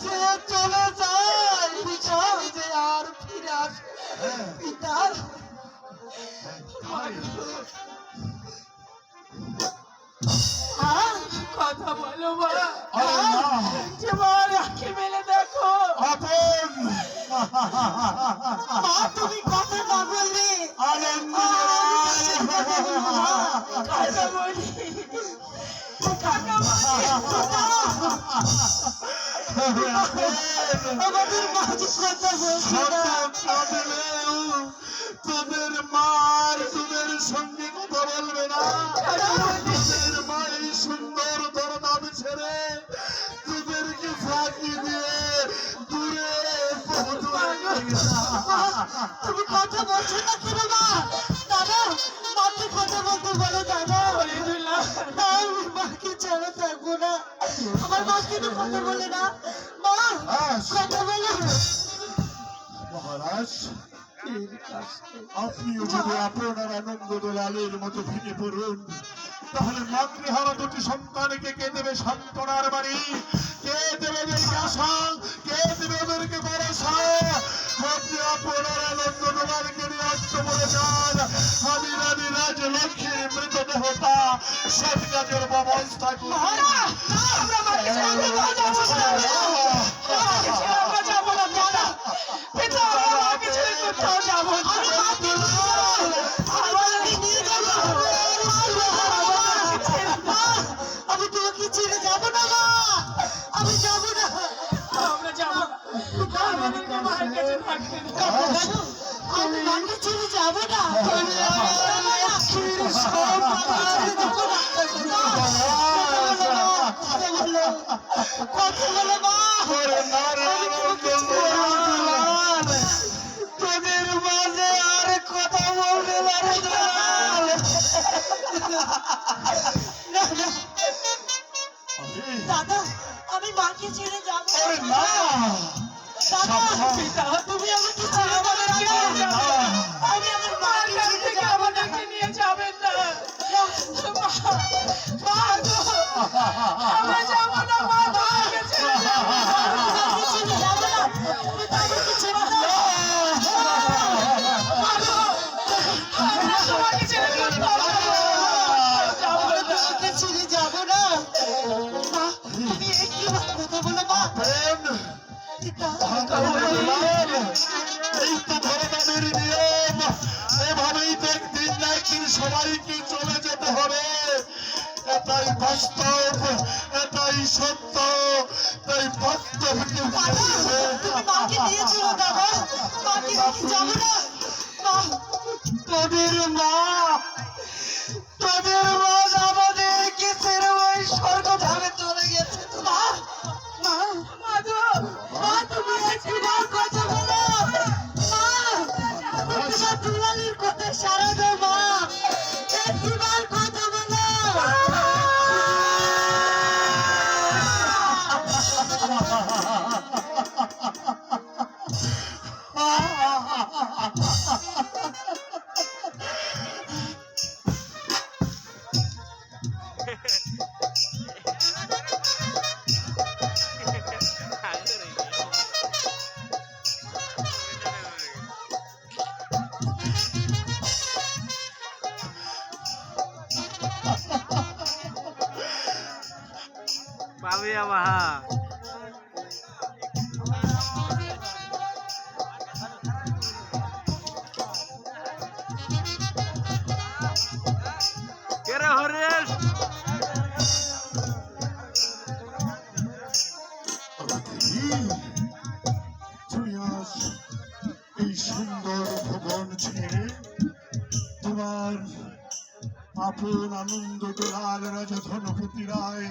যে চলে যায় পিতা যে আর ফিরে আসে পিতা কথা বলো মা যে মা রাখি মেলে দেখো মা তুমি কথা না বললে কথা বলি আমাদের মাঝে কথা বলছে তোদের মার তোদের সঙ্গে কথা বলবে না তোদের মায়ের সুন্দর দরদাম ছেড়ে তোদেরকে ফাঁকি দিয়ে দূরে তুমি কথা বলছো না কেন মা দাদা মাকে কথা বলতে বলো দাদা আমি মাকে ছেড়ে থাকবো না আমার মা কিন্তু কথা বলে না মা কথা বলে মহারাজ আপনিও যদি আপনার আনন্দ দোলালের মতো ভেঙে পড়ুন তাহলে মাতৃহারা দুটি সন্তানকে কে দেবে সান্ত্বনার বাড়ি কে দেবে ওদেরকে আশা কে দেবে ওদেরকে ভরসা আপনি আপনার আনন্দ দোলালকে নিয়ে আসতে বলে যান আমি রানী রাজলক্ষ্মীর মৃতদেহটা সব কাজের ব্যবস্থা করি আমি তোমাকে ছেড়ে যাবো না মা আমি যাবো না আমরা যাবো আমি মাকে ছেড়ে যাবো না কথা বলো মা তোদের মাঝে আর কথা বলতে পারে দাদা আমি মাকে ছেড়ে যাবো তুমি আমাকে ছেড়ে আমি আমার মাকে ছেড়ে যাবো না নিয়ে যাবেন না আমরা যাবো না মা মাকে ছেড়ে যাবো না তোমাকে ছেড়ে দাও তোমাকে ছেড়ে ছেড়ে যাবো না তুমি একটু কথা বলো মা এই তো ধরনের নিয়ম এভাবেই তো একদিন না একদিন সবাইকে চলে যেতে হবে এটাই বাস্তব এটাই সত্য তাই বাস্তব মাকে নিয়ে চলো দাদা মাকে রেখে যাবো না তোদের মা আমাদেরকে ছেড়ে ওই স্বর্গ ধামে চলে গেছে মা তুমি একবার কথা বলো মা দুলালির কথা সারা দাও মা একবার কথা বলো Paviya maha. Kira Horesh. এই সুন্দর ভবন ছেড়ে তোমার আপন আনন্দ দোলাল রাজা ধনপতি রায়